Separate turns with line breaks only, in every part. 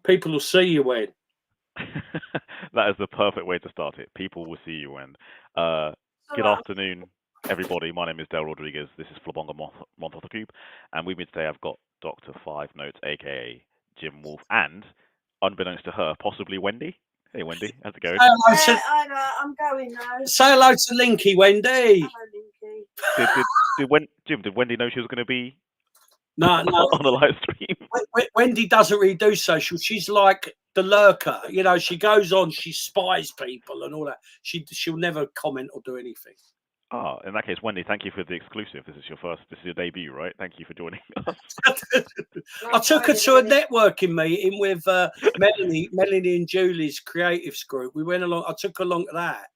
People will see you when.
That is the perfect way to start it. People will see you when. Good afternoon, everybody. My name is Del Rodriguez. This is Flabonga Monthtothacube, and with me today I've got Dr. Five Notes, aka Jim Wolf, and unbeknownst to her, possibly Wendy. Hey, Wendy, how's it going?
Say hello to,
I know, I'm going now.
say hello to Linky, Wendy.
Hello, Linky.
Did Wendy know she was going to be
No,
on a live stream?
Wendy doesn't really do social. She's like the lurker. You know, she goes on, she spies people and all that. She'll never comment or do anything.
Ah, in that case, Wendy, thank you for the exclusive. This is your debut, right? Thank you for joining us.
I took her to a networking meeting with Melanie and Julie's creatives group. We went along. I took her along to that,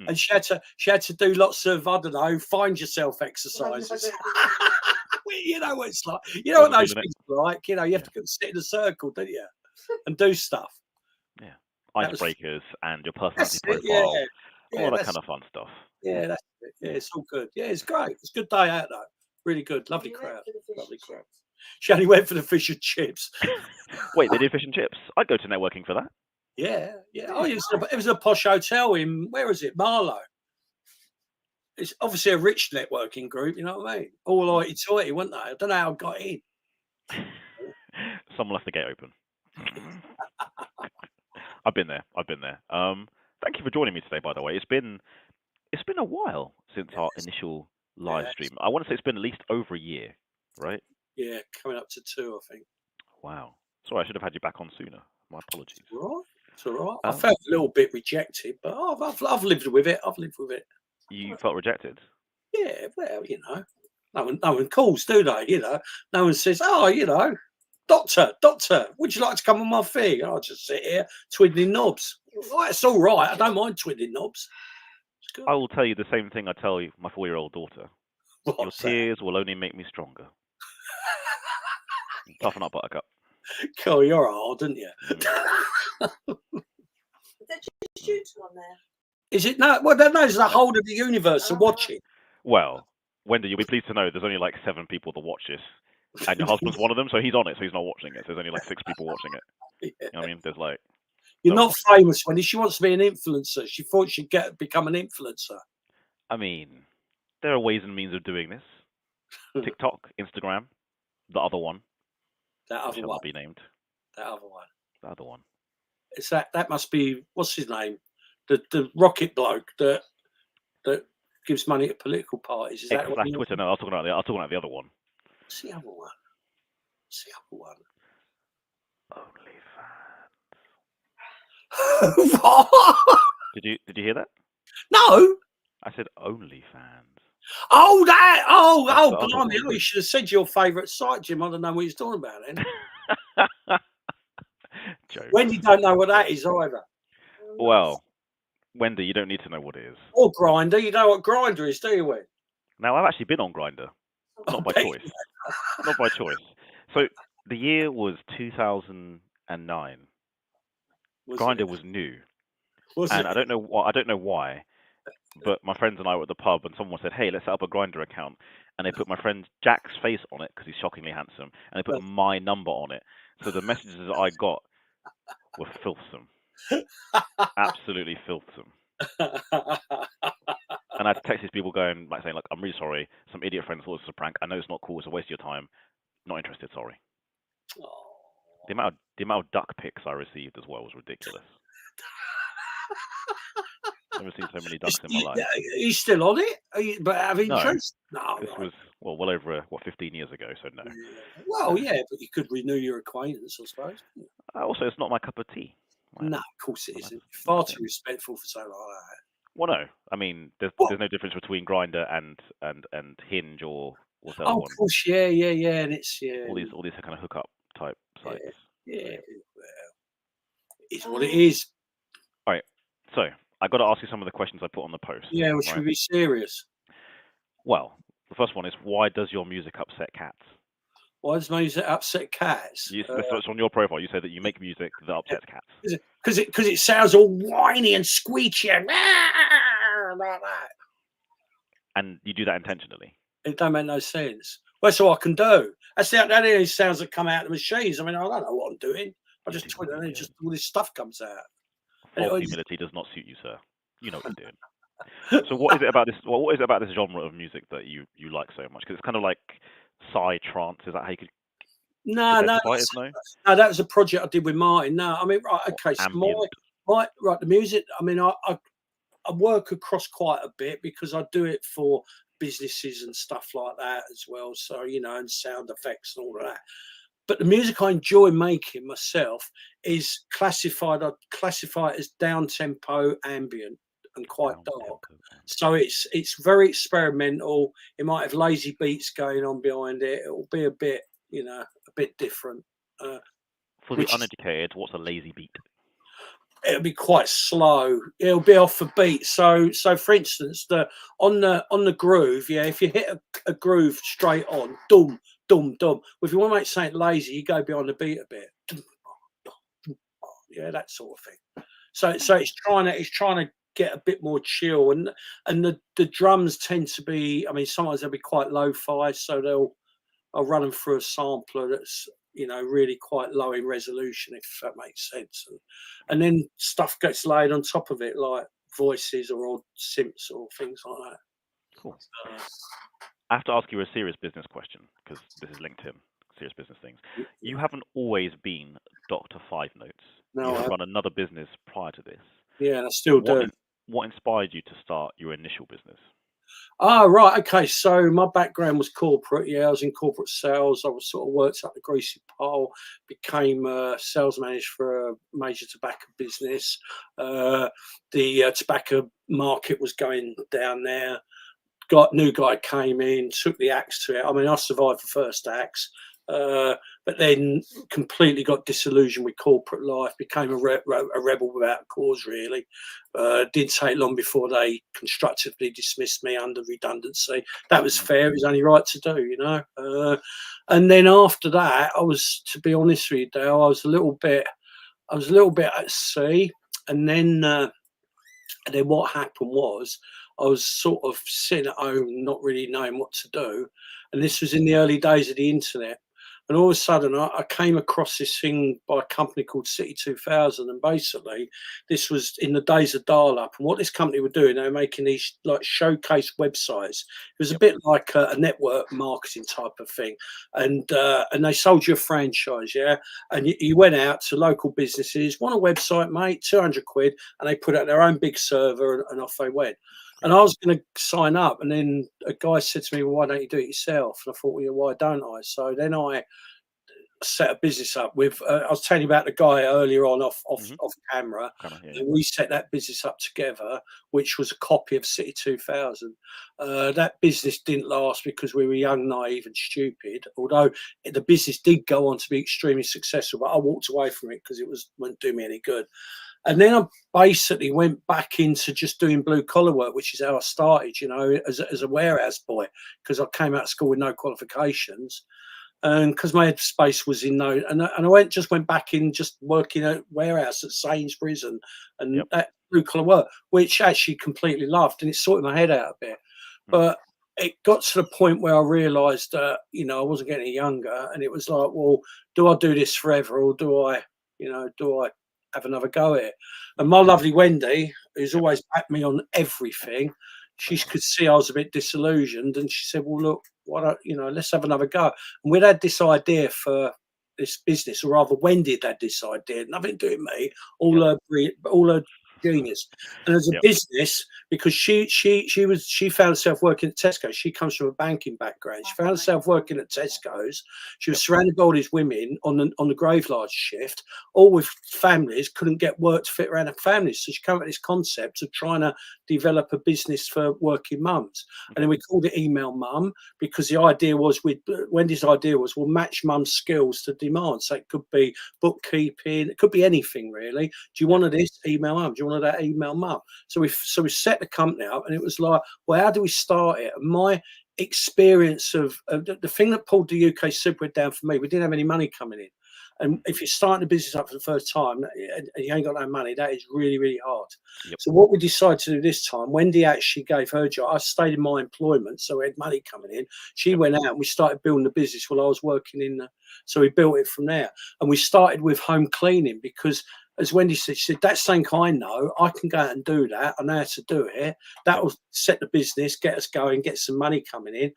and she had to do lots of, I don't know, find yourself exercises. You know what it's like. You know what those things are like. You know, you have to sit in a circle, don't you, and do stuff.
Yeah, icebreakers and your personality profile, all that kind of fun stuff.
Yeah, that's it. Yeah, it's all good. Yeah, it's great. It's a good day out though. Really good. Lovely crowd. Lovely crowd. She only went for the fish and chips.
Wait, they did fish and chips? I'd go to networking for that.
Yeah. Oh, it was a posh hotel in, where is it? Marlow. It's obviously a rich networking group, you know what I mean? All hoity-toity, weren't they? I don't know how I got in.
Someone left the gate open. I've been there. Thank you for joining me today, by the way. It's been a while since our initial live stream. I want to say it's been at least over a year, right?
Yeah, coming up to 2, I think.
Wow. Sorry, I should have had you back on sooner. My apologies.
It's all right. I felt a little bit rejected, but I've lived with it.
You felt rejected?
Yeah, well, you know, no one calls, do they? You know, no one says, "Oh, you know, doctor, would you like to come on my thing?" And I just sit here twiddling knobs. Well, it's all right. I don't mind twiddling knobs.
I will tell you the same thing I tell you, my 4-year-old daughter. Your tears will only make me stronger. Toughen up, Buttercup.
Cool, you're hard, aren't you?
Is there just you two on there?
Is it? No, well, that knows the whole of the universe are watching.
Well, Wendy, you'll be pleased to know there's only like 7 people that watch this. And your husband's one of them, so he's on it, so he's not watching it. So there's only like 6 people watching it. Yeah. You know what I mean? There's like...
You're not famous, Wendy. She wants to be an influencer. She thought she'd become an influencer.
I mean, there are ways and means of doing this. TikTok, Instagram, the other one.
That other
shall
one.
Not be named.
That other one.
The other one.
It's that must be, what's his name? The rocket bloke that gives money to political parties. Is that
Twitter? No, I was talking about the other one.
What's the other one?
OnlyFans.
What?
Did you hear that?
No.
I said OnlyFans.
Oh, that! Oh, blimey! Oh, you should have said your favourite site, Jim. I don't know what he's talking about then. Wendy don't know what that is either.
Well, Wendy, you don't need to know what it is.
Or Grindr. You know what Grindr is, do you, Wendy?
Now, I've actually been on Grindr. Not by choice. Not by choice. So, the year was 2009. Grindr was new. And I don't know why, but my friends and I were at the pub and someone said, "Hey, let's set up a Grindr account." And they put my friend Jack's face on it because he's shockingly handsome. And they put my number on it. So the messages that I got were filthsome. Absolutely filthsome. And I had to text these people saying, like, "I'm really sorry. Some idiot friend thought this was a prank. I know it's not cool. It's a waste of your time. Not interested, sorry." The amount of duck pics I received as well was ridiculous. I've never seen so many ducks in my life.
Are you still on it? But have interest?
No. This was well over 15 years ago, so no.
Well, yeah, but you could renew your acquaintance, I suppose.
Also, it's not my cup of tea.
No, of course it isn't. Far too respectful for something like that.
Well, no. I mean, there's no difference between Grindr and Hinge or what's that one?
Of course, yeah, and it's
all these kind of hookup type sites.
Yeah. Well, it's what it is.
All right. So I got to ask you some of the questions I put on the post.
Yeah, well, should we be serious?
Well, the first one is, why does your music upset cats?
Why does music upset cats?
It's on your profile. You say that you make music that upsets cats.
Because it sounds all whiny and squeaky and like that.
And you do that intentionally?
It don't make no sense. Well, that's all I can do. That's the only sounds that come out of the machines. I mean, I don't know what I'm doing. I just twiddle, and then just all this stuff comes out.
False humility does not suit you, sir. You know what you're doing. So what is it about this? Well, what is it about this genre of music that you like so much? Because it's kind of like trance. Is that how you could?
No, that was a project I did with Martin. No, I mean, right, okay. So the music. I mean, I work across quite a bit because I do it for businesses and stuff like that as well. So, you know, and sound effects and all of that. But the music I enjoy making myself is I'd classify it as down tempo, ambient, and quite dark. So it's very experimental. It might have lazy beats going on behind it. It will be a bit, you know, a bit different.
For the uneducated, what's a lazy beat?
It'll be quite slow. It'll be off a beat. So for instance, on the groove, yeah, if you hit a groove straight on, dum dum dum. Well, if you want to make something lazy, you go behind the beat a bit. Yeah, that sort of thing. So it's trying to get a bit more chill, and the drums tend to be. I mean, sometimes they'll be quite lo-fi, so I'll run them through a sampler that's, you know, really quite low in resolution, if that makes sense, and then stuff gets laid on top of it, like voices or odd synths or things like that.
Cool. I have to ask you a serious business question because this is linked in serious business things. You haven't always been Dr. Five Notes. No, you have run another business prior to this.
Yeah, I still do.
What inspired you to start your initial business?
Oh, right. Okay. So my background was corporate. Yeah, I was in corporate sales. I was sort of worked up the greasy pole, became a sales manager for a major tobacco business. The tobacco market was going down there. New guy came in, took the axe to it. I mean, I survived the first axe, but then completely got disillusioned with corporate life, became a rebel without a cause, really. Didn't take long before they constructively dismissed me under redundancy. That was fair. It was only right to do, you know. And then after that, to be honest with you, Dale, I was a little bit at sea. And then what happened was, I was sort of sitting at home, not really knowing what to do. And this was in the early days of the internet. And all of a sudden, I came across this thing by a company called City 2000. And basically, this was in the days of dial-up. And what this company were doing, they were making these like showcase websites. It was a bit like a network marketing type of thing. And they sold you a franchise, yeah? And you went out to local businesses, want a website, mate, 200 quid. And they put out their own big server and off they went. And I was going to sign up, and then a guy said to me, "Well, why don't you do it yourself?" And I thought, "Well, yeah, why don't I?" So then I set a business up with. I was telling you about the guy earlier on off camera. And we set that business up together, which was a copy of City 2000. That business didn't last because we were young, naive, and stupid. Although the business did go on to be extremely successful, but I walked away from it because it wouldn't do me any good. And then I basically went back into just doing blue collar work, which is how I started, you know, as a warehouse boy, because I came out of school with no qualifications, and because my headspace was in no, and I went back in just working at warehouse at Sainsbury's and that blue collar work, which I actually completely loved, and it sorted my head out a bit. But it got to the point where I realised that, you know, I wasn't getting any younger, and it was like, well, do I do this forever, or do I have another go at it? And my lovely Wendy, who's always backed me on everything, she could see I was a bit disillusioned, and she said, "Well, look, why don't let's have another go." And we'd had this idea for this business, or rather, Wendy had this idea, nothing to do with me, all her genius. And as a business, because she found herself working at Tesco. She comes from a banking background. She found herself working at Tesco's. She was surrounded by all these women on the graveyard shift, all with families, couldn't get work to fit around her families. So she came up with this concept of trying to develop a business for working mums. And then we called it Email Mum, because the idea was, Wendy's idea was, we'll match mum's skills to demand. So it could be bookkeeping, it could be anything really. Do you want this? Email Mum. Do you want that? Email Mum. So we set the company up, and it was like, well, how do we start it? And my experience of the thing that pulled the UK super down for me, we didn't have any money coming in. And if you're starting a business up for the first time and you ain't got no money, that is really, really hard.
Yep.
So what we decided to do this time, Wendy actually gave her job. I stayed in my employment, so we had money coming in. She went out and we started building the business while I was working in the, so we built it from there. And we started with home cleaning because, as Wendy said, she said, that's something I know. I can go out and do that. I know how to do it. That will set the business, get us going, get some money coming in.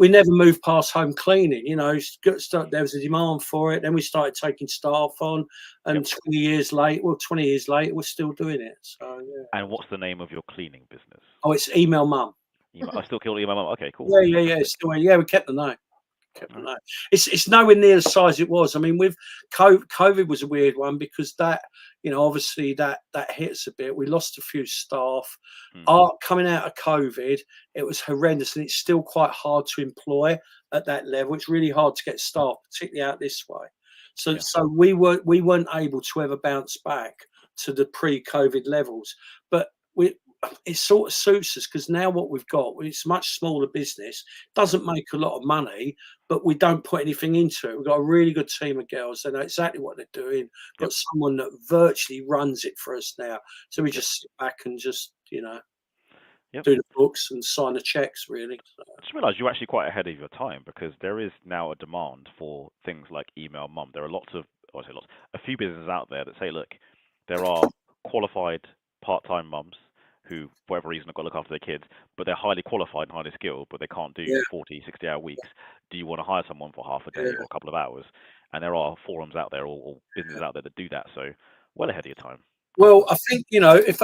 We never moved past home cleaning. You know, there was a demand for it. Then we started taking staff on, and 20 years later, we're still doing it. So, yeah.
And what's the name of your cleaning business?
Oh, it's Email Mum.
I still call Email Mum. Okay, cool.
Yeah. Still, yeah, we kept the name. It's nowhere near the size it was. I mean, with COVID was a weird one because that, you know, obviously that hit us a bit. We lost a few staff. Coming out of COVID, it was horrendous, and it's still quite hard to employ at that level. It's really hard to get staff, particularly out this way. So we weren't able to ever bounce back to the pre-COVID levels, but it sort of suits us because now what we've got, it's a much smaller business, doesn't make a lot of money, but we don't put anything into it. We've got a really good team of girls. They know exactly what they're doing. Got someone that virtually runs it for us now. So we just sit back and just, you know, do the books and sign the checks, really.
I just realised you're actually quite ahead of your time because there is now a demand for things like Email Mum. There are a few businesses out there that say, look, there are qualified part-time mums who, for whatever reason, have got to look after their kids, but they're highly qualified and highly skilled, but they can't do 40, 60-hour weeks. Do you want to hire someone for half a day or a couple of hours? And there are forums out there or businesses out there that do that. So well ahead of your time.
Well, I think, you know, if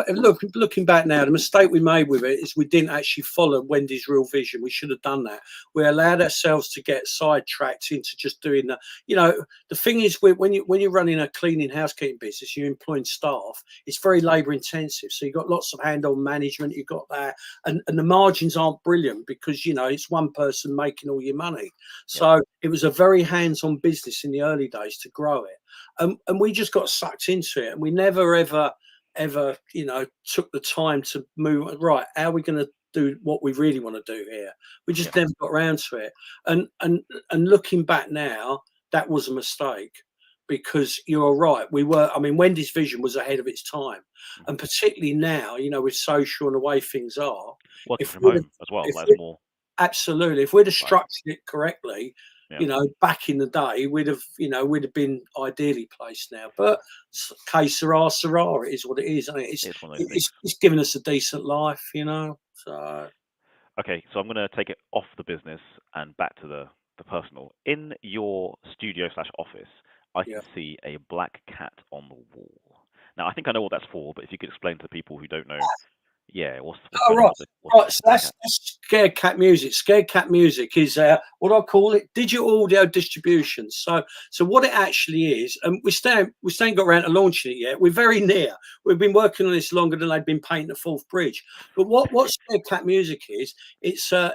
looking back now, the mistake we made with it is we didn't actually follow Wendy's real vision. We should have done that. We allowed ourselves to get sidetracked into just doing that. You know, the thing is, when you're running a cleaning housekeeping business, you're employing staff. It's very labour intensive. So you've got lots of hand-on management. You've got that, and the margins aren't brilliant because, you know, it's one person making all your money. So it was a very hands-on business in the early days to grow it. And we just got sucked into it, and we never ever, you know, took the time to move. Right, how are we going to do what we really want to do here? We just never got around to it. And looking back now, that was a mistake because you're right. I mean, Wendy's vision was ahead of its time, and particularly now, you know, with social and the way things are.
Working from home as well, that's more.
Absolutely, if we'd have structured it correctly. You know, back in the day, we'd have been ideally placed now. But que sera, sera, it is what it is. I mean, it's given us a decent life, you know. So
okay, so I'm going to take it off the business and back to the personal. In your studio / office, I can see a black cat on the wall. Now, I think I know what that's for, but if you could explain to the people who don't know. Yeah, what's
right. So that's Scared Cat Music. Scared Cat Music is what I call it, digital audio distribution. So what it actually is, and we still ain't got around to launching it yet. We're very near. We've been working on this longer than they've been painting the Forth Bridge. But what Scared Cat Music is, it's a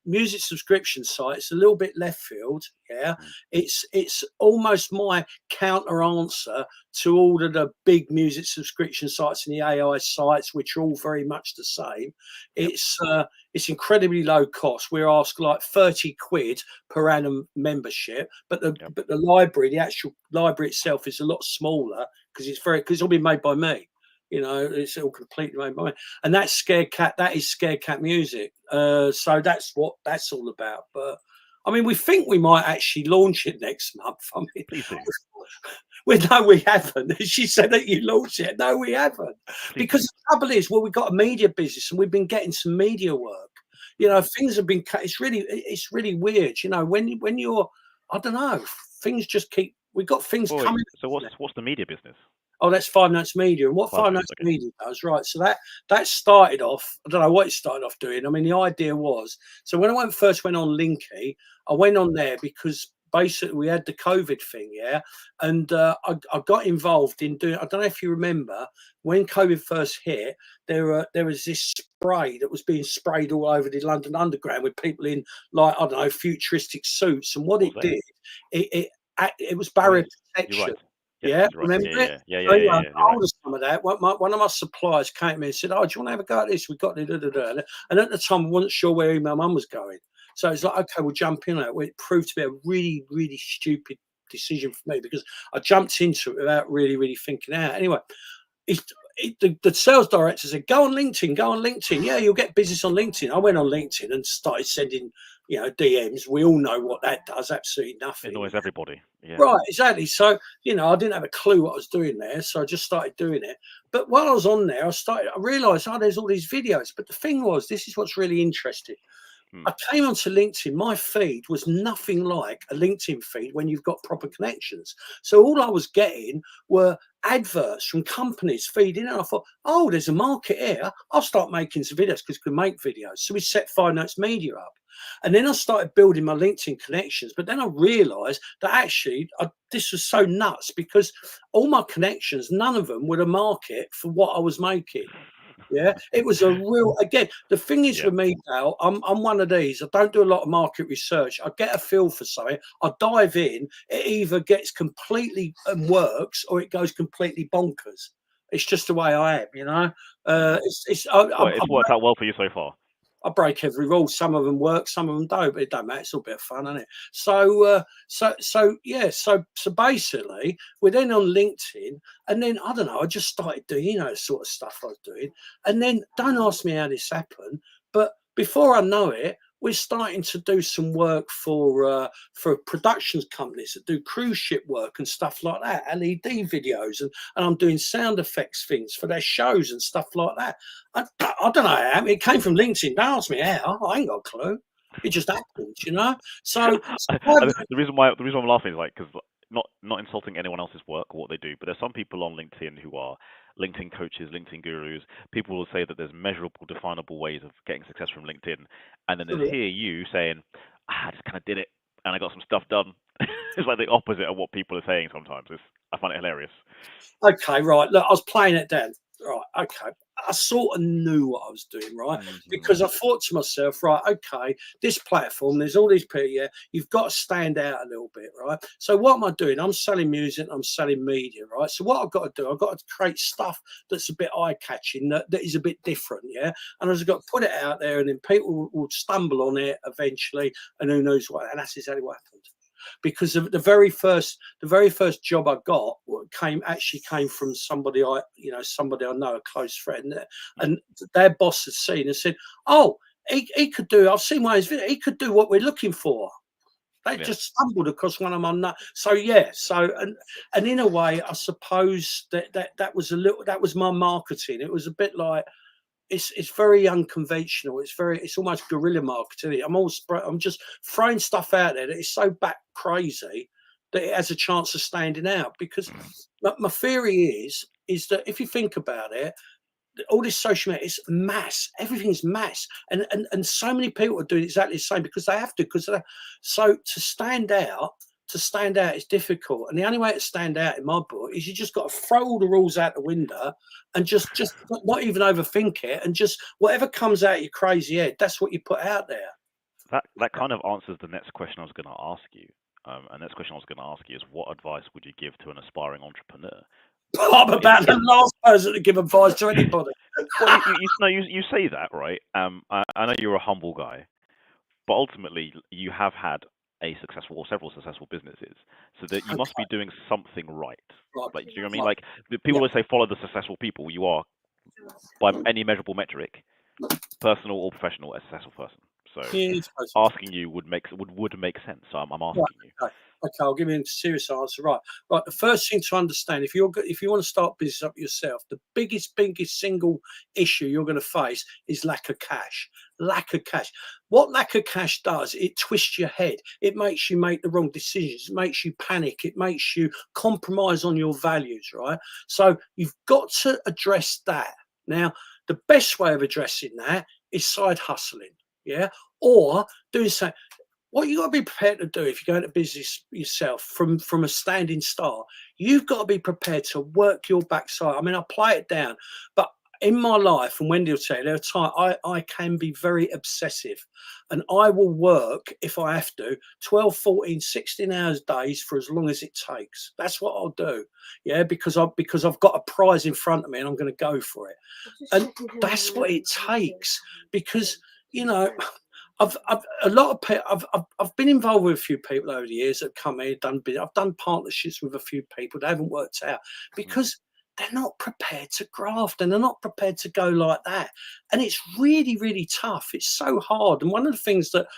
music subscription site. It's a little bit left field. Yeah, it's almost my counter answer to all of the big music subscription sites and the AI sites, which are all very much the same. It's incredibly low cost. We're asked like 30 quid per annum membership, but the library, the actual library itself, is a lot smaller because it's all been made by me. You know, it's all completely made by me. And that's Scared Cat. That is Scared Cat Music. So that's what that's all about. But I mean, we think we might actually launch it next month. I mean,
please do.
No, we haven't. She said that you launched it. No, we haven't. Because the trouble is, well, we've got a media business and we've been getting some media work. You know, things have been cut. It's really weird. You know, when you're, I don't know, things just keep. We've got things coming.
So what's the media business?
Oh, that's 5 Notes Media. And what 5 Notes Media does, right? So that started off, I don't know what it started off doing. I mean, the idea was, so when I first went on Linky, I went on there because basically we had the COVID thing, and I got involved in doing, I don't know if you remember, when COVID first hit, there was this spray that was being sprayed all over the London Underground with people in, like, I don't know, futuristic suits. And what it did, it was barrier protection.
Right.
Yeah, remember it?
Yeah.
I told us some of that. One of my suppliers came to me and said, "Oh, do you want to have a go at this? We've got it." And at the time, I wasn't sure where Email Mum was going. So it's like, okay, we'll jump in on it. Well, it proved to be a really, really stupid decision for me because I jumped into it without really thinking out. Anyway, the sales director said, go on LinkedIn. Yeah, you'll get business on LinkedIn. I went on LinkedIn and started sending, DMs. We all know what that does. Absolutely nothing.
It annoys everybody. Yeah.
Right, exactly. So, I didn't have a clue what I was doing there. So I just started doing it. But while I was on there, I realized, there's all these videos. But the thing was, this is what's really interesting. I came onto LinkedIn. My feed was nothing like a LinkedIn feed when you've got proper connections. So all I was getting were adverts from companies feeding in. I thought, oh, there's a market here. I'll start making some videos because we can make videos. So we set 5 Notes Media up. And then I started building my LinkedIn connections. But then I realized that actually this was so nuts because all my connections, none of them were a market for what I was making. Yeah, it was a real, again, the thing is with me now, I'm one of these. I don't do a lot of market research. I get a feel for something. I dive in. It either gets completely and works or it goes completely bonkers. It's just the way I am, It's
worked out well for you so far.
I break every rule. Some of them work, some of them don't, but it don't matter. It's all a bit of fun, isn't it? So basically, we're then on LinkedIn, and then I don't know. I just started doing, sort of stuff I was doing, and then don't ask me how this happened, but before I know it, we're starting to do some work for productions companies that do cruise ship work and stuff like that, LED videos, and I'm doing sound effects things for their shows and stuff like that. I don't know how. It came from LinkedIn. Don't ask me how. I ain't got a clue. It just happened, So
the reason why I'm laughing is because not insulting anyone else's work or what they do, but there's some people on LinkedIn who are LinkedIn coaches, LinkedIn gurus. People will say that there's measurable, definable ways of getting success from LinkedIn, and then there's hear you saying, I just kind of did it and I got some stuff done. It's like the opposite of what people are saying sometimes. I find it hilarious.
Okay, right. Look, I was playing it down. Right, okay. I sort of knew what I was doing, right? Because I thought to myself, right, okay, this platform, there's all these people, you've got to stand out a little bit, right? So what am I doing? I'm selling music, I'm selling media, right? So what I've got to do, I've got to create stuff that's a bit eye-catching, that is a bit different, yeah? And I've got to put it out there, and then people will stumble on it eventually, and who knows what, and that's exactly what happened. Because the very first job I got came from somebody I know, a close friend, and their boss had seen and said, "Oh, he could do. I've seen one of his videos. He could do what we're looking for." They just stumbled across one of my and in a way, I suppose that was my marketing. It was a bit like. It's very unconventional. It's almost guerrilla marketing. I'm just throwing stuff out there that is so back crazy that it has a chance of standing out. Because my theory is that if you think about it, all this social media is mass. Everything's mass, and so many people are doing exactly the same because they have to. So to stand out is difficult, and the only way to stand out in my book is you just got to throw all the rules out the window and just not even overthink it, and just whatever comes out of your crazy head, that's what you put out there.
That kind of answers the next question I was going to ask you. And next question I was going to ask you is, what advice would you give to an aspiring entrepreneur?
I'm about the last person to give advice to anybody.
Well, you say that, right? I know you're a humble guy, but ultimately you have had several successful businesses, so that you must be doing something right. Like, do you know what I mean? Like, people always say, follow the successful people. You are, by any measurable metric, personal or professional, a successful person. So asking you would make sense. So I'm asking you.
Okay, I'll give you a serious answer. Right. The first thing to understand, if you want to start business up yourself, the biggest single issue you're going to face is lack of cash. Lack of cash. What lack of cash does, it twists your head. It makes you make the wrong decisions. It makes you panic. It makes you compromise on your values, right? So you've got to address that. Now, the best way of addressing that is side hustling, or doing something. What you got to be prepared to do if you go into business yourself from a standing start, you've got to be prepared to work your backside. I mean, I play it down, but in my life, and Wendy will tell you, there are times I can be very obsessive, and I will work, if I have to, 12, 14, 16 hours days for as long as it takes. That's what I'll do, because I've got a prize in front of me and I'm going to go for it. And that's what it takes, because, a lot of people. I've been involved with a few people over the years that have come here, I've done partnerships with a few people that haven't worked out because they're not prepared to graft and they're not prepared to go like that. And it's really, really tough. It's so hard. And one of the things that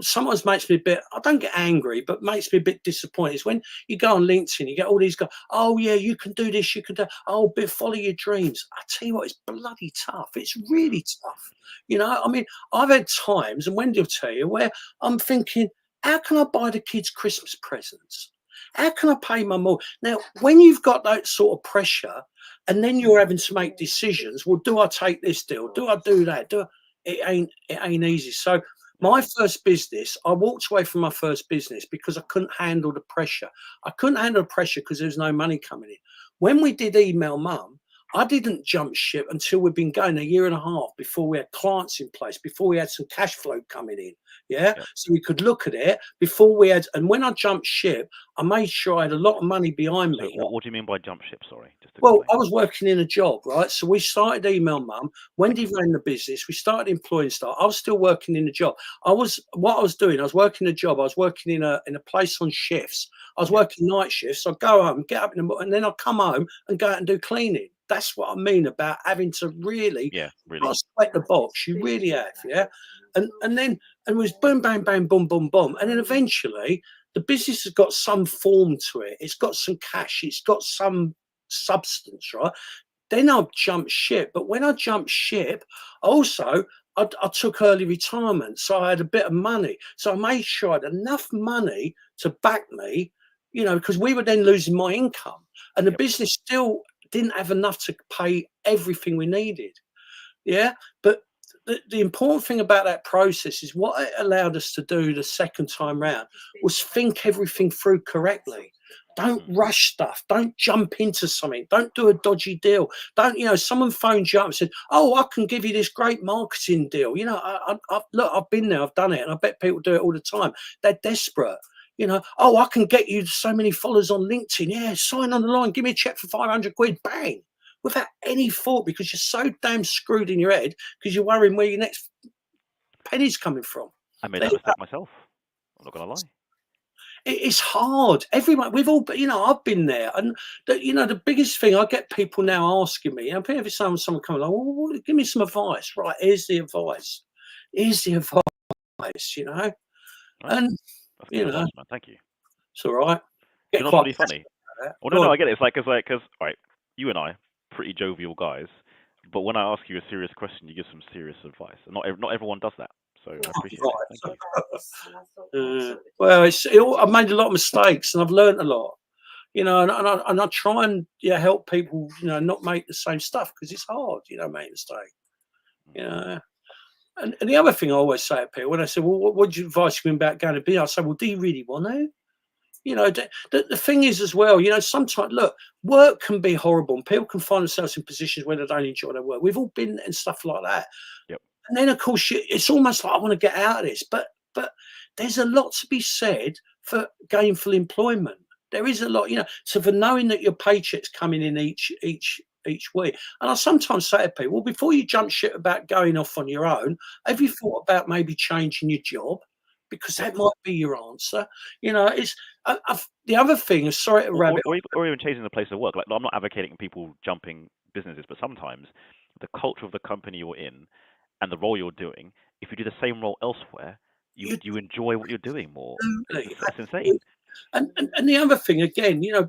sometimes makes me a bit, I don't get angry, but makes me a bit disappointed is when you go on LinkedIn, you get all these guys, oh yeah, you can do this, you can do, oh, but follow your dreams. I tell you what, it's bloody tough. It's really tough. You know, I mean, I've had times, and Wendy will tell you, where I'm thinking, how can I buy the kids Christmas presents? How can I pay my mortgage? Now, when you've got that sort of pressure, and then you're having to make decisions, well, do I take this deal? Do I do that? It ain't easy. So my first business, I walked away from my first business because I couldn't handle the pressure. I couldn't handle the pressure because there was no money coming in. When we did Email Mum, I didn't jump ship until we'd been going a year and a half before we had clients in place, before we had some cash flow coming in. Yeah. So we could look at it before we had, and when I jumped ship, I made sure I had a lot of money behind me.
What do you mean by jump ship? Sorry.
Well, I was working in a job, right? So we started Email Mum. Wendy ran the business. We started employing staff. I was still working in a job. What I was doing, I was working a job. I was working in a place on shifts. I was working night shifts. I'd go home, get up in the morning, and then I'd come home and go out and do cleaning. That's what I mean about having to really, not sweat the box. You really have, yeah. And then it was boom, bang, bang, boom, boom, boom, and then eventually the business has got some form to it. It's got some cash. It's got some substance, right? Then I'll jump ship. But when I jumped ship, also I took early retirement, so I had a bit of money. So I made sure I had enough money to back me, you know, because we were then losing my income, and the business still didn't have enough to pay everything we needed. Yeah, but the important thing about that process is what it allowed us to do the second time round was think everything through correctly. Don't rush stuff. Don't jump into something. Don't do a dodgy deal. Don't, you know, someone phoned you up and said, oh, I can give you this great marketing deal. You know, look, I've been there, I've done it, and I bet people do it all the time. They're desperate. You know, oh, I can get you so many followers on LinkedIn. Yeah, sign on the line. Give me a check for 500 quid. Bang. Without any thought, because you're so damn screwed in your head because you're worrying where your next penny's coming from.
I made that mistake myself. I'm not going to lie.
It's hard. Everyone, we've all, you know, I've been there. And, you know, the biggest thing, I get people now asking me, and every time someone comes along, well, give me some advice. Right, here's the advice. Here's the advice, you know. And, you know,
advice, man. Thank you.
It's all right.
You're not really funny. Well, no, I get it. It's like, because, all right, you and I, pretty jovial guys, but when I ask you a serious question, you give some serious advice. And not everyone does that. So I appreciate it. Thank you.
Well, I've made a lot of mistakes and I've learned a lot, you know, and I try and help people, you know, not make the same stuff because it's hard, you know, make a mistake, you know. And the other thing I always say to people when I say, well, what do you advise me about going to be? I say, well, do you really want to? You know, the thing is as well, you know, sometimes, look, work can be horrible and people can find themselves in positions where they don't enjoy their work. We've all been and stuff like that.
Yep.
And then, of course, it's almost like I want to get out of this. But there's a lot to be said for gainful employment. There is a lot, you know, so for knowing that your paycheck's coming in each week. And I sometimes say to people, well, before you jump ship about going off on your own, have you thought about maybe changing your job? Because that might be your answer. You know, it's the other thing is, sorry to rabbit,
or even changing the place of work. Like, I'm not advocating people jumping businesses, but sometimes the culture of the company you're in and the role you're doing, if you do the same role elsewhere, you enjoy what you're doing more. It's insane.
And the other thing, again, you know,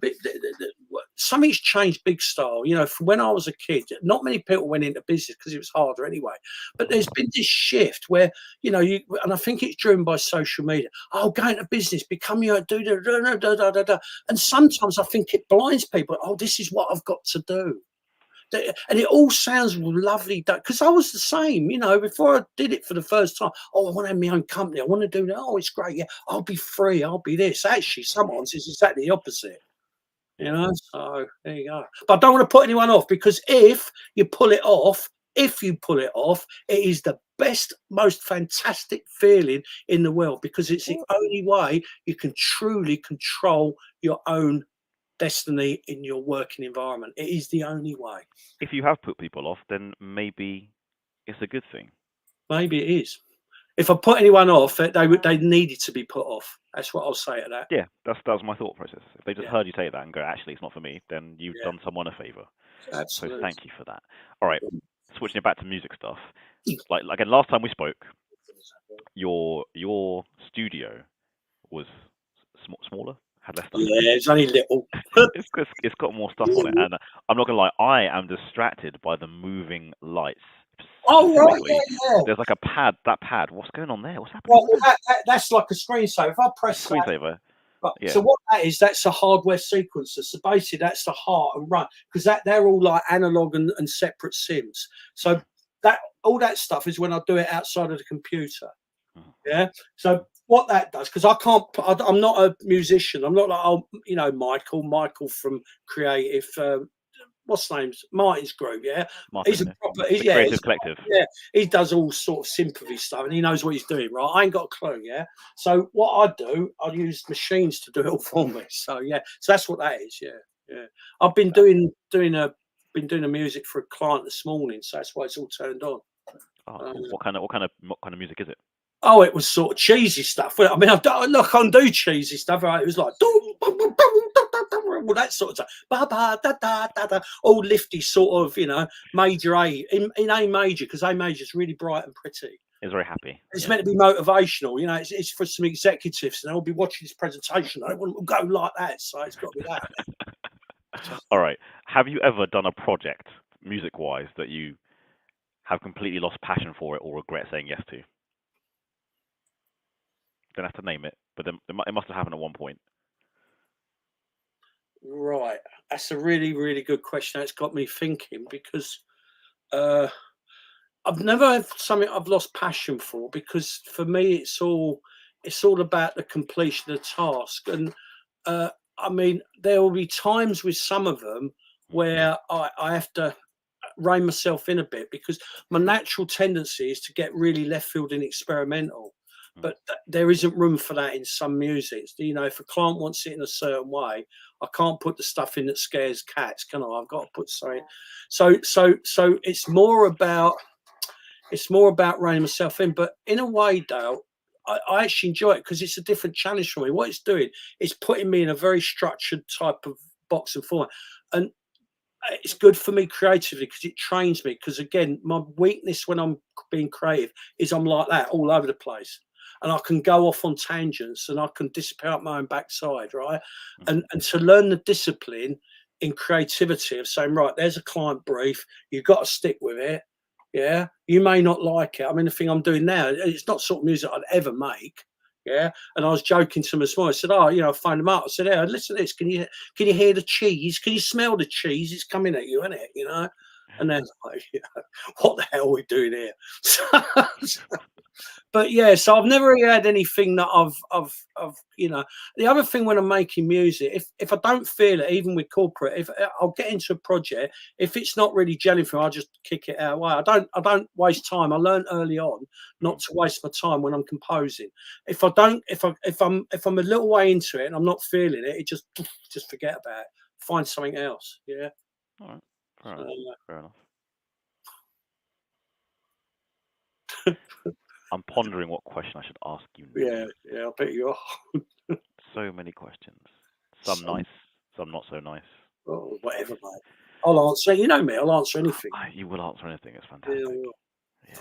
something's changed big style. You know, from when I was a kid, not many people went into business because it was harder anyway. But there's been this shift where, you know, and I think it's driven by social media. Oh, go into business, become your and sometimes I think it blinds people. Oh, this is what I've got to do. And it all sounds lovely because I was the same, you know, before I did it for the first time. Oh, I want to have my own company. I want to do that. Oh, it's great. Yeah, I'll be free. I'll be this. Actually, sometimes it's exactly the opposite, you know. So there you go. But I don't want to put anyone off because if you pull it off, it is the best, most fantastic feeling in the world because it's the only way you can truly control your own destiny in your working environment. It is the only way.
If you have put people off, then maybe it's a good thing.
Maybe it is. If I put anyone off, they needed to be put off. That's what I'll say to that.
Yeah, that was my thought process. If they just heard you say that and go, actually, it's not for me, then you've done someone a favor.
Absolutely.
So thank you for that. All right, switching it back to music stuff. Like last time we spoke, your studio was smaller, had less stuff in it.
Yeah, it's only little.
It's got more stuff on it, and I'm not gonna lie, I am distracted by the moving lights.
Oh right, yeah.
There's like a pad. That pad. What's going on there? What's happening?
Well, that's like a screensaver. If I press
screensaver.
Yeah. So what that is, that's a hardware sequencer. So basically, that's the heart and run, because they're all like analog and separate sims. So that all that stuff is when I do it outside of the computer. Yeah. So what that does, because I'm not a musician. I'm not like Michael from Creative. What's his name's Martin's group, yeah.
Martin,
he's a proper,
Creative Collective.
Yeah, he does all sort of sympathy stuff, and he knows what he's doing, right? I ain't got a clue, yeah. So what I do, I use machines to do it all for me. So yeah, so that's what that is, yeah. I've been doing the music for a client this morning, so that's why it's all turned on.
Oh, cool. What kind of music is it?
Oh, it was sort of cheesy stuff. I mean, I can't do cheesy stuff. Right? It was like all that sort of stuff. Ba ba da da da da. All lifty sort of, major A in A major, because A major is really bright and pretty.
It's very happy.
It's meant to be motivational. It's for some executives, and they'll be watching this presentation. They wouldn't go like that, so it's got to be that.
All right. Have you ever done a project, music-wise, that you have completely lost passion for it or regret saying yes to? Don't have to name it, but then it must have happened at one point.
Right, that's a really, really good question. It's got me thinking, because I've never had something I've lost passion for, because for me it's all about the completion of the task. And I mean, there will be times with some of them where I have to rein myself in a bit, because my natural tendency is to get really left field and experimental. But there isn't room for that in some music. If a client wants it in a certain way, I can't put the stuff in that scares cats, can I? I've got to put something. So it's more about reining myself in. But in a way, Dale, I actually enjoy it, because it's a different challenge for me. What it's doing is putting me in a very structured type of box and format, and it's good for me creatively, because it trains me. Because again, my weakness when I'm being creative is I'm like that all over the place. And I can go off on tangents, and I can disappear up my own backside, right? And to learn the discipline in creativity of saying, right, there's a client brief, you've got to stick with it. Yeah, you may not like it. I mean, the thing I'm doing now, it's not sort of music I'd ever make. Yeah, and I was joking to him this morning. I said, I phoned him up. I said, hey, listen to this. Can you hear the cheese? Can you smell the cheese? It's coming at you, isn't it? And then like, what the hell are we doing here? But yeah, so I've never really had anything that I've the other thing when I'm making music, if I don't feel it, even with corporate, if I'll get into a project, if it's not really gelling for me, I'll just kick it out. I don't waste time. I learned early on not to waste my time when I'm composing. If I'm a little way into it and I'm not feeling it, just forget about it. Find something else. Yeah.
All right. Fair enough. I'm pondering what question I should ask you now.
Yeah, I bet you are.
So many questions. Some nice, some not so nice.
Oh, whatever, mate. I'll answer. You know me, I'll answer anything.
You will answer anything. It's fantastic. Yeah.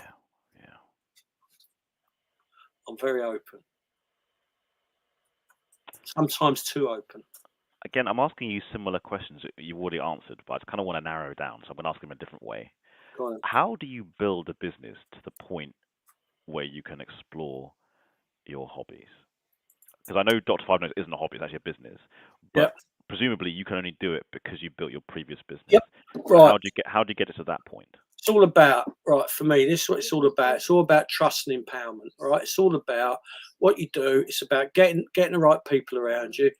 I'm very open. Sometimes too open.
Again, I'm asking you similar questions that you've already answered, but I kind of want to narrow it down, so I'm going to ask them a different way. How do you build a business to the point where you can explore your hobbies? Because I know Dr. Five Notes isn't a hobby, it's actually a business. But presumably you can only do it because you built your previous business.
Yep.
So right. How do you get it to that point?
It's all about, right, for me, this is what it's all about. It's all about trust and empowerment, right? It's all about what you do. It's about getting the right people around you,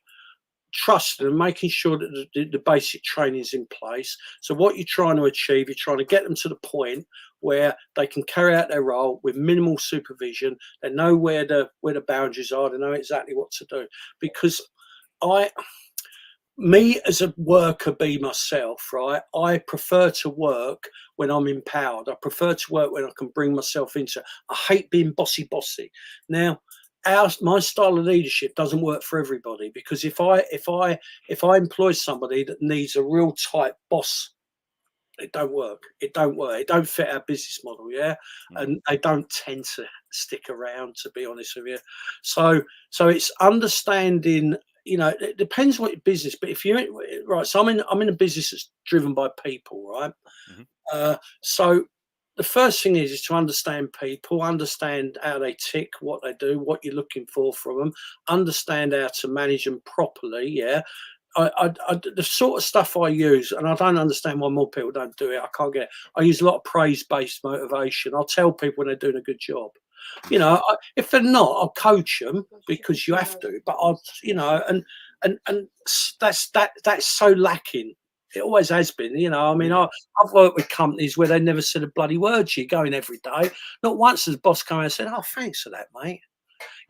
trust them, making sure that the basic training is in place. So what you're trying to achieve, you're trying to get them to the point where they can carry out their role with minimal supervision. They know where the boundaries are. They know exactly what to do. Because me as a worker, be myself, right? I prefer to work when I'm empowered. I prefer to work when I can bring myself into it. I hate being bossy. Now, my style of leadership doesn't work for everybody, because if I employ somebody that needs a real tight boss, it don't work. It don't fit our business model, yeah. And they don't tend to stick around, to be honest with you. So it's understanding. It depends what your business. But if you're right, so I'm in a business that's driven by people, right? So the first thing is to understand people, understand how they tick, what they do, what you're looking for from them, understand how to manage them properly, yeah. The sort of stuff I use, and I don't understand why more people don't do it. I can't get it. I use a lot of praise-based motivation. I'll tell people when they're doing a good job. If they're not, I'll coach them, because you have to. But and that's so lacking. It always has been. I mean, I've worked with companies where they never said a bloody word to you, going every day. Not once has the boss come out and said, "Oh, thanks for that, mate."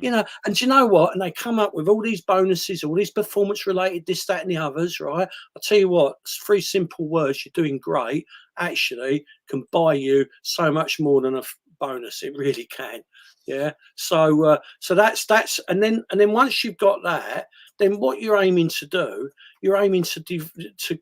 And do you know what? And they come up with all these bonuses, all these performance related, this, that, and the others, right? I'll tell you what, 3 simple words: you're doing great, actually can buy you so much more than a bonus. It really can. Yeah. So that's and then once you've got that, then what you're aiming to do, you're aiming to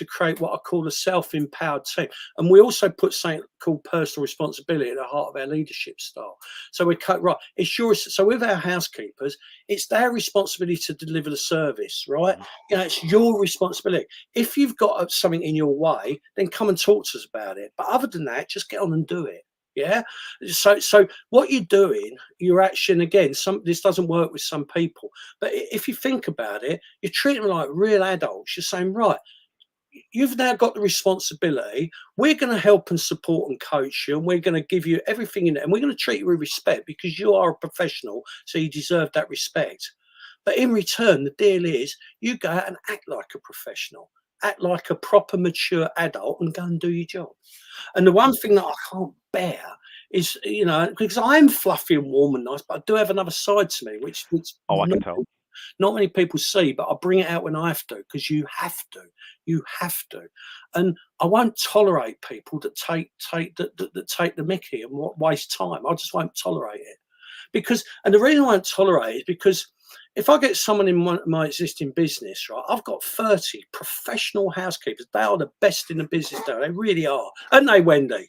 create what I call a self-empowered team. And we also put something called personal responsibility at the heart of our leadership style. So we cut right. So with our housekeepers, it's their responsibility to deliver the service, right? It's your responsibility. If you've got something in your way, then come and talk to us about it. But other than that, just get on and do it. Yeah. So what you're doing, your action, again, this doesn't work with some people, but if you think about it, you're treating them like real adults. You're saying, right, you've now got the responsibility. We're going to help and support and coach you, and we're going to give you everything in it, and we're going to treat you with respect, because you are a professional, so you deserve that respect. But in return, the deal is you go out and act like a professional, act like a proper mature adult, and go and do your job. And the one thing that I can't bear is, because I'm fluffy and warm and nice, but I do have another side to me, which
I can tell.
Not many people see, but I bring it out when I have to, because you have to. And I won't tolerate people that take the mickey and waste time. I just won't tolerate it, and the reason I won't tolerate it is because if I get someone in my existing business, right, I've got 30 professional housekeepers. They are the best in the business now. They really are. Aren't they, Wendy?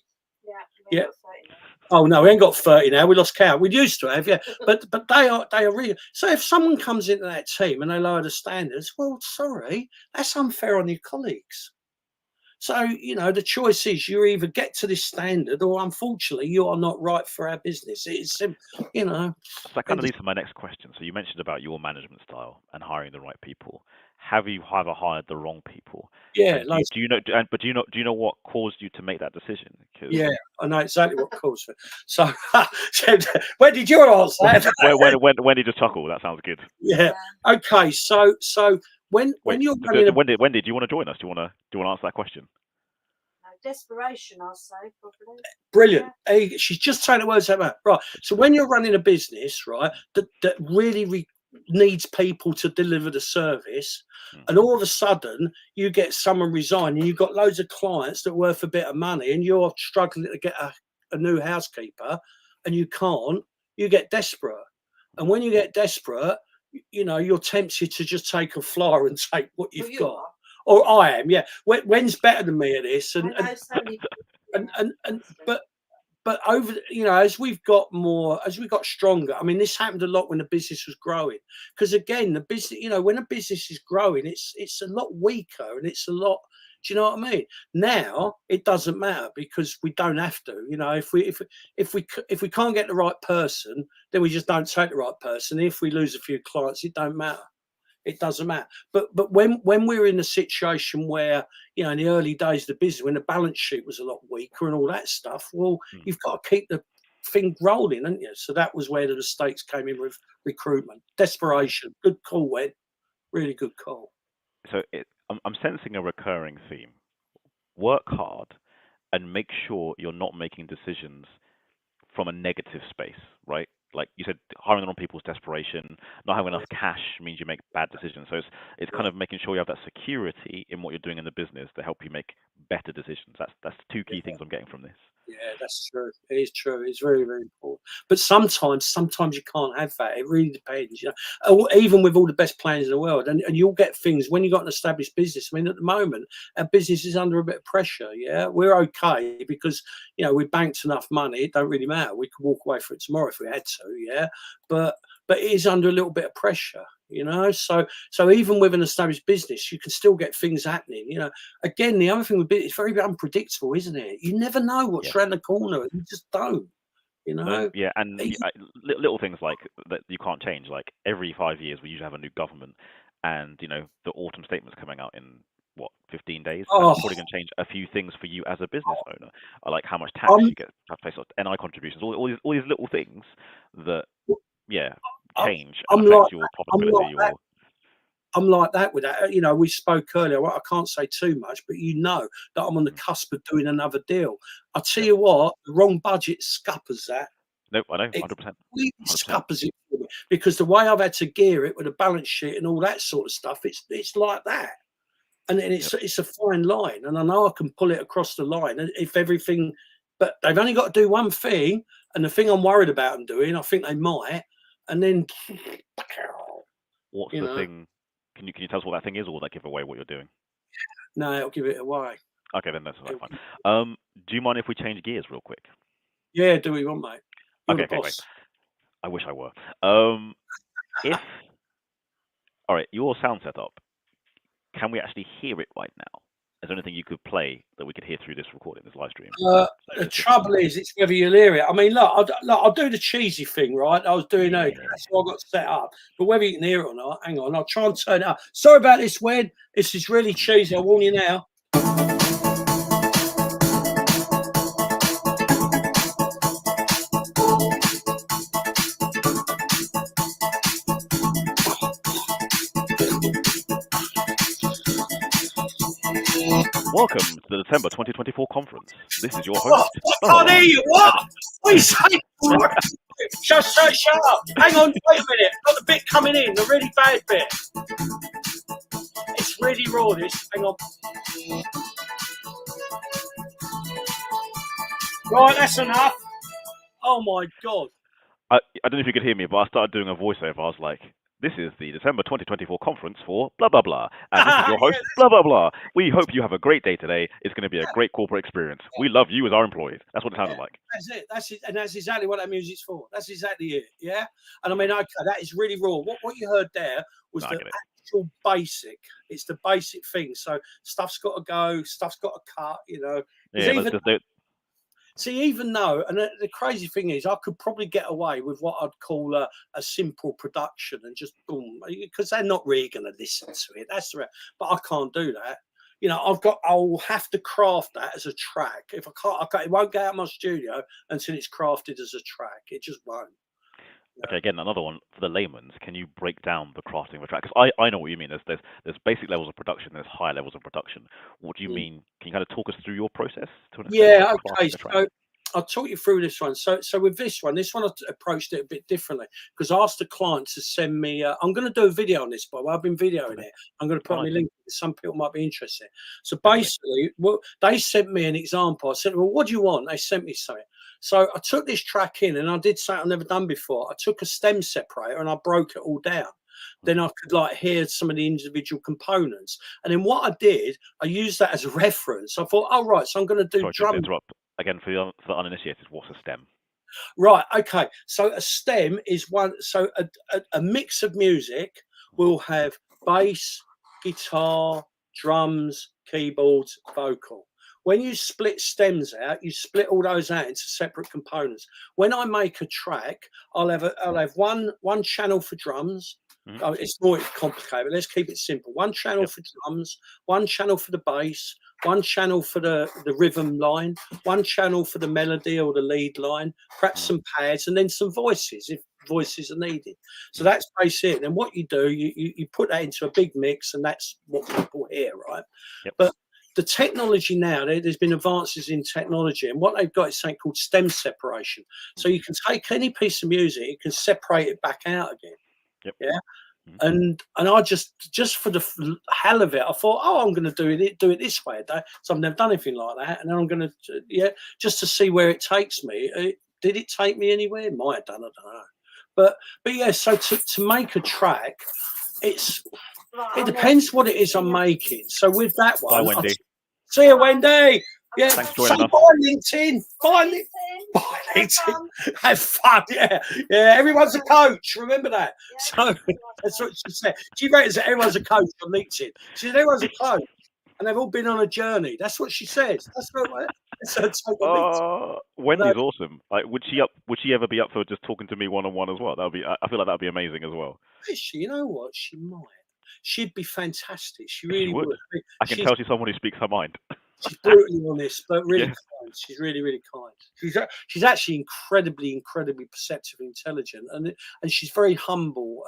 Yeah. Oh no, we ain't got 30 now. We lost count. We used to have, yeah. But they are really. So if someone comes into that team and they lower the standards, well, sorry, that's unfair on your colleagues. So, the choice is you either get to this standard, or unfortunately you are not right for our business. It's
So that kind of leads to my next question. So you mentioned about your management style and hiring the right people. Have you ever hired the wrong people?
Yeah.
Do you know what caused you to make that decision?
Yeah, I know exactly what caused it. So when did you answer that?
When did you chuckle? That sounds good.
Yeah. Okay. So when you're running
Wendy, do you want to join us? Do you want to answer that question?
Desperation, I'll say, probably.
Brilliant. Yeah. Hey, she's just saying the words out loud. Right. So when you're running a business, right, that really needs people to deliver the service, and all of a sudden you get someone resign, and you've got loads of clients that are worth a bit of money, and you're struggling to get a new housekeeper, and you can't, you get desperate. And when you get desperate, you're tempted to just take a flyer and take what you've got. Or I am, yeah. Wen's better than me at this, but over, as we've got stronger. I mean, this happened a lot when the business was growing, because again, the business, when a business is growing, it's a lot weaker, and it's a lot. Do you know what I mean? Now it doesn't matter, because we don't have to. If we can't get the right person, then we just don't take the right person. If we lose a few clients, it don't matter. It doesn't matter. But when we're in a situation where, in the early days of the business, when the balance sheet was a lot weaker and all that stuff, well, you've got to keep the thing rolling, haven't you? So that was where the mistakes came in with recruitment. Desperation. Good call, Ed. Really good call.
So I'm sensing a recurring theme. Work hard and make sure you're not making decisions from a negative space, right? like you said, hiring on people's desperation, not having enough cash means you make bad decisions. So it's kind of making sure you have that security in what you're doing in the business to help you make better decisions. That's two key things I'm getting from this.
Yeah, that's true. It is true. It's very, very important. But sometimes you can't have that. It really depends, you know. Even with all the best plans in the world, and you'll get things when you've got an established business. I mean, at the moment, our business is under a bit of pressure. Yeah, we're okay because, you know, we banked enough money. It don't really matter. We could walk away for it tomorrow if we had to. Yeah, but it is under a little bit of pressure, you know. So even with an established business, you can still get things happening, you know. Again, the other thing would be it's very unpredictable, isn't it? You never know what's around the corner. You just don't, you know.
No, yeah, and little things like that you can't change. Like every 5 years, we usually have a new government, and you know the autumn statement's coming out in what 15 days. That's probably going to change a few things for you as a business owner, like how much tax you get to pay, NI contributions, all these little things that change and affect your profitability.
I'm like that with that. You know, we spoke earlier. Well, I can't say too much, but you know that I'm on the cusp of doing another deal. I tell you what, the wrong budget scuppers that.
No, I know, 100%.
It scuppers it for me because the way I've had to gear it with a balance sheet and all that sort of stuff, it's like that. And it's a fine line, and I know I can pull it across the line. And if everything, but they've only got to do one thing, and the thing I'm worried about them doing, I think they might, and then.
What's the thing? Can you tell us what that thing is, or will that give away what you're doing?
No, it'll give it away.
Okay, then that's fine. Do you mind if we change gears real quick?
Yeah, do we want, mate?
Okay, great. I wish I were. All right, your sound setup. Can we actually hear it right now? Is there anything you could play that we could hear through this recording, this live stream?
The trouble is, it's whether you'll hear it. I mean, look, I'll do the cheesy thing, right? I was doing that's what I got set up. But whether you can hear it or not, hang on, I'll try and turn it up. Sorry about this, Wed. This is really cheesy. I warn you now.
Welcome to the December 2024 conference. This is your host.
I can't hear you. What? What are you saying? Shut up. Hang on, wait a minute. Got the bit coming in, the really bad bit. It's really raw, this. Hang on. Right, that's enough. Oh, my God.
I don't know if you could hear me, but I started doing a voiceover. I was like, this is the December 2024 conference for blah, blah, blah. And this is your host, blah, blah, blah. We hope you have a great day today. It's going to be a great corporate experience. We love you as our employees. That's what it sounded like.
That's it. That's it. And that's exactly what that music's for. That's exactly it. Yeah. And I mean, okay, that is really raw. What you heard there was the actual basic. It's the basic thing. So stuff's got to go. Stuff's got to cut, you know.
Yeah,
See, even though, and the crazy thing is, I could probably get away with what I'd call a simple production and just boom, because they're not really going to listen to it. That's right. But I can't do that. You know, I'll have to craft that as a track. If I can't, it won't get out of my studio until it's crafted as a track. It just won't.
Okay, again, another one for the layman's. Can you break down the crafting of a track? Because I know what you mean. There's basic levels of production. There's high levels of production. What do you mean? Can you kind of talk us through your process?
Yeah, okay. So I'll talk you through this one. So with this one I approached it a bit differently because I asked the client to send me. I'm going to do a video on this, by the way. I've been videoing it. I'm going to put my link. Some people might be interested. So basically, they sent me an example. I said, well, what do you want? They sent me something. So I took this track in and I did something I've never done before. I took a stem separator and I broke it all down. Then I could like hear some of the individual components. And then what I did, I used that as a reference. I thought, oh, right, so I'm going to do drum.
Again, for the uninitiated, what's a stem?
Right, okay. So a stem is one. So a mix of music will have bass, guitar, drums, keyboards, vocal. When you split stems out, you split all those out into separate components. When I make a track, I'll have one channel for drums. Oh, it's more complicated, but let's keep it simple. One channel for drums, one channel for the bass, one channel for the rhythm line, one channel for the melody or the lead line, perhaps some pads, and then some voices if voices are needed. So that's basically it. And what you do, you put that into a big mix, and that's what people hear, right? But the technology now, there's been advances in technology, and what they've got is something called stem separation. So you can take any piece of music, you can separate it back out again.
Yep.
Yeah. And I just for the hell of it, I thought, oh, I'm going to do it this way. So I've never done anything like that, and then I'm going to just to see where it takes me. Did it take me anywhere? It might have done. I don't know. But yeah. So to make a track, it depends what it is I'm making. So with that one,
bye, Wendy.
See you, Wendy. Yeah,
thanks for joining us.
Bye, LinkedIn. Bye, LinkedIn. Have fun. Yeah. Everyone's a coach. Remember that. So that's what she said. She reckons that everyone's a coach on LinkedIn. She said everyone's a coach, and they've all been on a journey. That's what she says. That's what.
Wendy's awesome. Like, would she ever be up for just talking to me one-on-one as well? I feel like that'd be amazing as well.
You know what? She might. She'd be fantastic. She really would.
I can tell she's someone who speaks her mind.
She's brutally honest, but really kind. She's really, really kind. She's actually incredibly perceptive, intelligent, and she's very humble.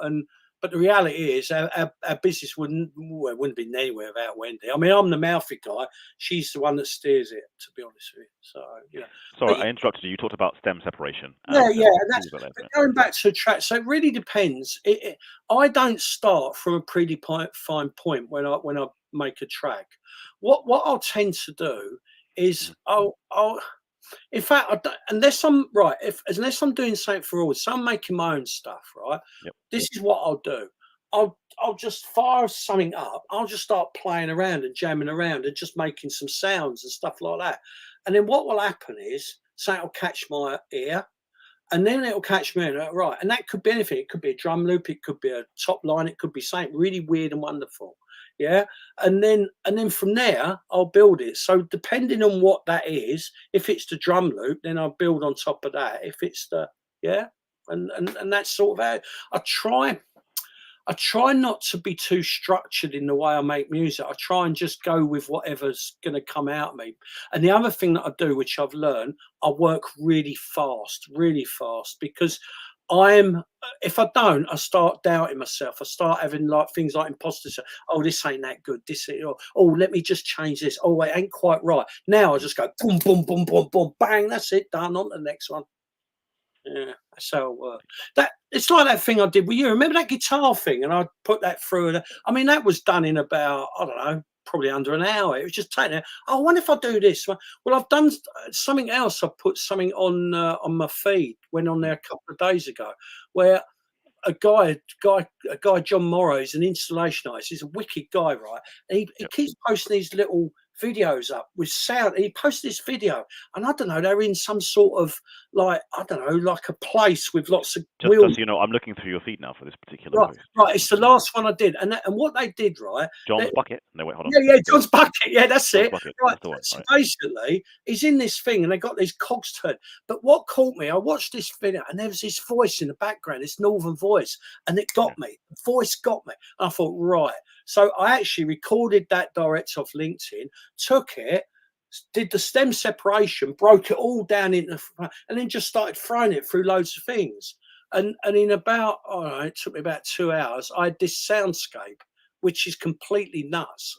But the reality is, our business wouldn't have been anywhere without Wendy. I mean, I'm the mouthy guy. She's the one that steers it, to be honest with you. So,
Sorry, I interrupted you. You talked about stem separation.
And that's going back to a track. So it really depends. I don't start from a predefined point when I make a track. What I'll tend to do is I'll in fact, unless I'm doing something for all, so I'm making my own stuff, right?
Yep.
This is what I'll do. I'll just fire something up. I'll just start playing around and jamming around and just making some sounds and stuff like that. And then what will happen is something will catch my ear, and then it'll catch me, right? And that could be anything. It could be a drum loop. It could be a top line. It could be something really weird and wonderful. Yeah. And then from there, I'll build it. So depending on what that is, if it's the drum loop, then I'll build on top of that. If it's and that's sort of how I try not to be too structured in the way I make music. I try and just go with whatever's going to come out of me. And the other thing that I do, which I've learned, I work really fast, because if I don't, I start doubting myself. I start having like things like imposter syndrome. Oh, this ain't that good. Oh, let me just change this. Oh, it ain't quite right. Now I just go boom, boom, boom, boom, boom, bang. That's it. Done. On to the next one. Yeah, that's how it works. It's like that thing I did with you. Remember that guitar thing? And I put that through. I mean, that was done in about, I don't know, probably under an hour. It was just taking it. Oh, I wonder if I do this. Well, I've done something else. I put something on my feed. Went on there a couple of days ago, where a guy, John Morrow, is an installation artist. He's a wicked guy, right? And he keeps posting these little videos up with sound. And he posted this video, and I don't know, they're in some sort of like a place with lots of wheels.
Just so you know, I'm looking through your feed now for this particular post.
Right, it's the last one I did, and what they did, right?
John's bucket. No, wait, hold on.
Yeah, John's bucket. Yeah, that's
John's
it.
Bucket.
Right.
That's
So basically, he's in this thing, and they got these cogs turned. But what caught me, I watched this video, and there was this voice in the background, this northern voice, and it got me. The voice got me. And I thought, right. So I actually recorded that direct off LinkedIn, took it, did the stem separation, broke it all down into, and then just started throwing it through loads of things. And in about, it took me about 2 hours, I had this soundscape, which is completely nuts.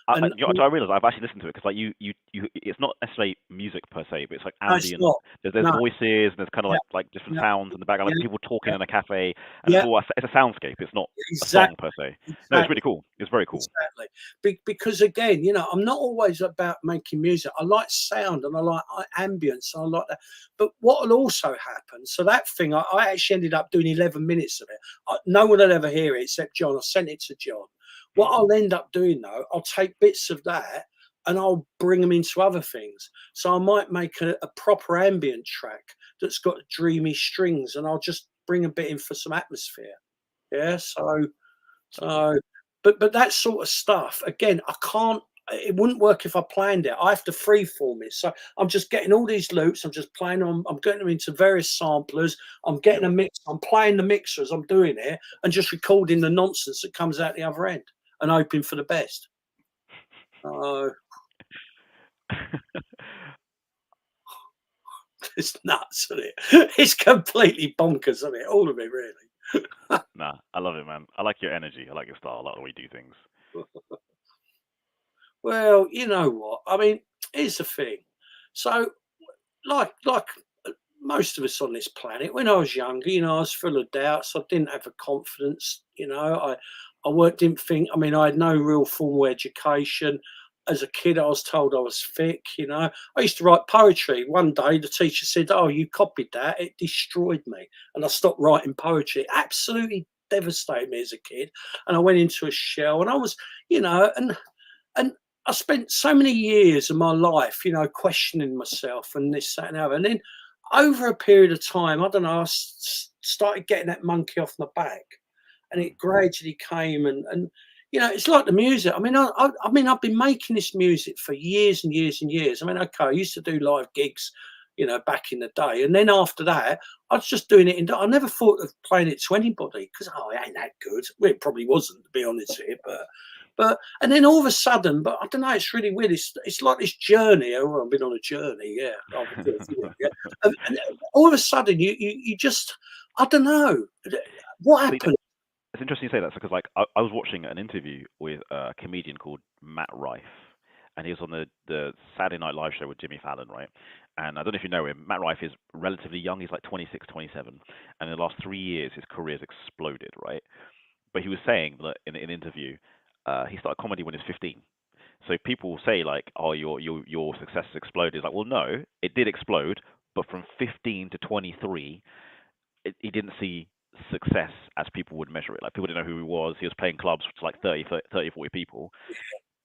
I realize I've actually listened to it because like you it's not necessarily music per se, but it's like ambient. There's voices and there's kind of like different sounds in the background, like people talking in a cafe, and it's a soundscape. It's not a song per se. No, it's really cool. It's very cool.
Exactly. Because again, I'm not always about making music. I like sound and I like ambience. I like that. But what will also happen? So that thing, I actually ended up doing 11 minutes of it. No one will ever hear it except John. I sent it to John. What I'll end up doing, though, I'll take bits of that and I'll bring them into other things. So I might make a proper ambient track that's got dreamy strings, and I'll just bring a bit in for some atmosphere. Yeah. So but that sort of stuff, again, it wouldn't work if I planned it. I have to freeform it. So I'm just getting all these loops. I'm just playing them. I'm getting them into various samplers. I'm getting a mix. I'm playing the mixer as I'm doing it and just recording the nonsense that comes out the other end and hoping for the best. It's nuts, isn't it? It's completely bonkers, isn't it? All of it, really.
Nah, I love it, man. I like your energy. I like your style. I like the way you do things.
Well, you know what? I mean, here's the thing. So, like most of us on this planet, when I was younger, I was full of doubts. I didn't have a confidence. Didn't think. I mean, I had no real formal education. As a kid, I was told I was thick. I used to write poetry. One day, the teacher said, "Oh, you copied that." It destroyed me, and I stopped writing poetry. Absolutely devastated me as a kid, and I went into a shell. And I was, and I spent so many years of my life, questioning myself and this, that, and the other. And then over a period of time, I don't know, started getting that monkey off my back, and it gradually came. And it's like the music. I mean, I've been making this music for years and years and years. I mean, okay, I used to do live gigs, back in the day, and then after that, I was just doing it. I never thought of playing it to anybody because it ain't that good. Well, it probably wasn't, to be honest here, but and then all of a sudden, but I don't know, it's really weird. It's like this journey. Oh, I've been on a journey, yeah. Yeah. And all of a sudden, you just, I don't know, what happened.
It's interesting you say that because, like, I was watching an interview with a comedian called Matt Rife, and he was on the Saturday Night Live show with Jimmy Fallon, right? And I don't know if you know him. Matt Rife is relatively young. He's like 26, 27, and in the last 3 years, his career's exploded, right? But he was saying that in an interview, he started comedy when he was 15. So people say like, "Oh, your success has exploded." It's like, well, no, it did explode, but from 15 to 23, he didn't see success as people would measure it. Like people didn't know who he was. He was playing clubs to like 30, 40 people.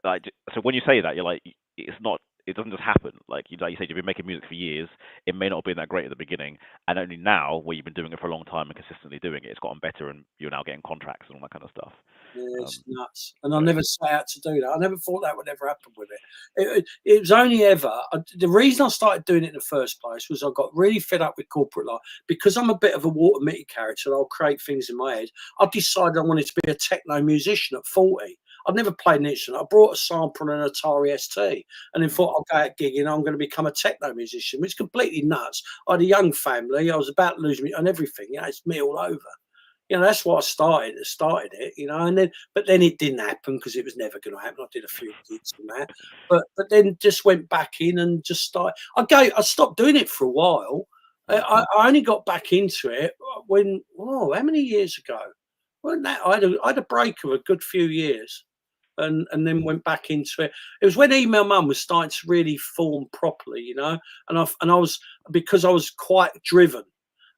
Like, so when you say that, you're like, it's not. It doesn't just happen. Like you said, you've been making music for years. It may not have been that great at the beginning, and only now, where you've been doing it for a long time and consistently doing it, it's gotten better, and you're now getting contracts and all that kind of stuff.
Yeah, it's nuts. And I never set out to do that. I never thought that would ever happen with it. It was only ever, the reason I started doing it in the first place was I got really fed up with corporate life. Because I'm a bit of a water mitty character and I'll create things in my head, I decided I wanted to be a techno musician at 40. I'd never played an instrument. I brought a sample and an Atari ST and then thought, I'll go out gigging, I'm going to become a techno musician, which is completely nuts. I had a young family. I was about to lose me and everything. It's me all over. That's why I started it, but then it didn't happen because it was never going to happen. I did a few gigs and that, but then just went back in and just started. I stopped doing it for a while. I only got back into it when, how many years ago? Well, I had a break of a good few years, and then went back into it. It was when Email Mum was starting to really form properly, and I was, because I was quite driven.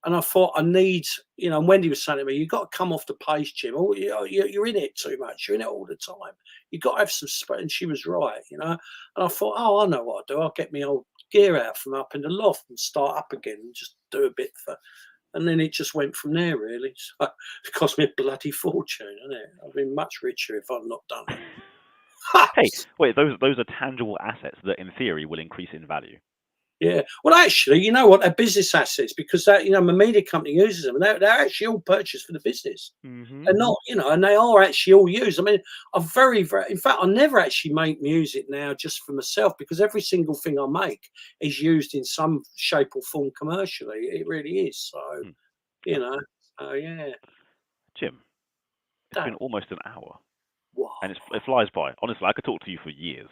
And I thought, I need, and Wendy was saying to me, you've got to come off the pace, Jim. Oh, you're in it too much. You're in it all the time. You've got to have some space. And she was right, And I thought, I know what I'll do. I'll get my old gear out from up in the loft and start up again and just do a bit and then it just went from there, really. So it cost me a bloody fortune, isn't it? I've been much richer if I'd not done it.
Hey, wait, those are tangible assets that in theory will increase in value.
Yeah. Well, actually, you know what? They're business assets because that, my media company uses them, and they're actually all purchased for the business. They're not, and they are actually all used. I mean, I'm very, very. In fact, I never actually make music now just for myself because every single thing I make is used in some shape or form commercially. It really is. So, So yeah.
Jim, it's been almost an hour,
wow.
And it flies by. Honestly, I could talk to you for years.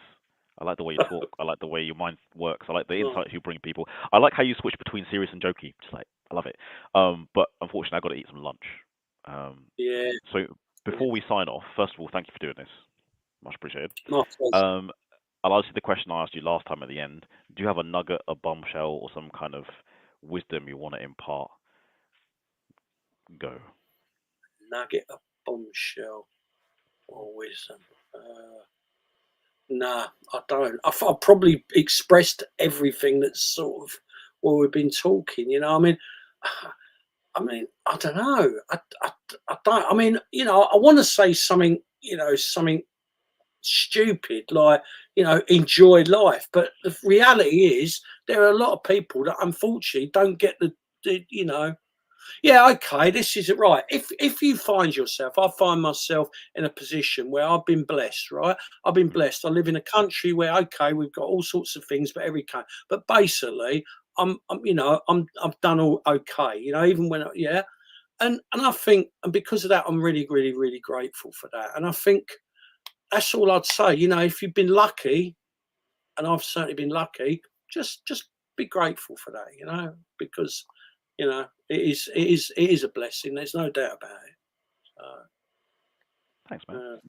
I like the way you talk. I like the way your mind works. I like the insights you bring people. I like how you switch between serious and jokey. Just like, I love it. But unfortunately, I've got to eat some lunch.
Yeah.
So before we sign off, first of all, thank you for doing this. Much appreciated.
My pleasure.
I'll ask you the question I asked you last time at the end. Do you have a nugget, a bombshell, or some kind of wisdom you want to impart? Go.
Nugget, a bombshell, or wisdom? Nah, I don't. I've probably expressed everything that's sort of what we've been talking. I mean, I don't know. I don't. I mean, I want to say something. Something stupid like enjoy life, but the reality is there are a lot of people that unfortunately don't get the yeah, okay, this is it, right. If you find yourself, I find myself in a position where I've been blessed, right? I've been blessed. I live in a country where, okay, we've got all sorts of things, but but basically, I've done all okay, even when, and I think, and because of that, I'm really, really, really grateful for that. And I think, that's all I'd say. You know, if you've been lucky, and I've certainly been lucky, just be grateful for that. You know, because you know it is a blessing. There's no doubt about it.
Thanks, man.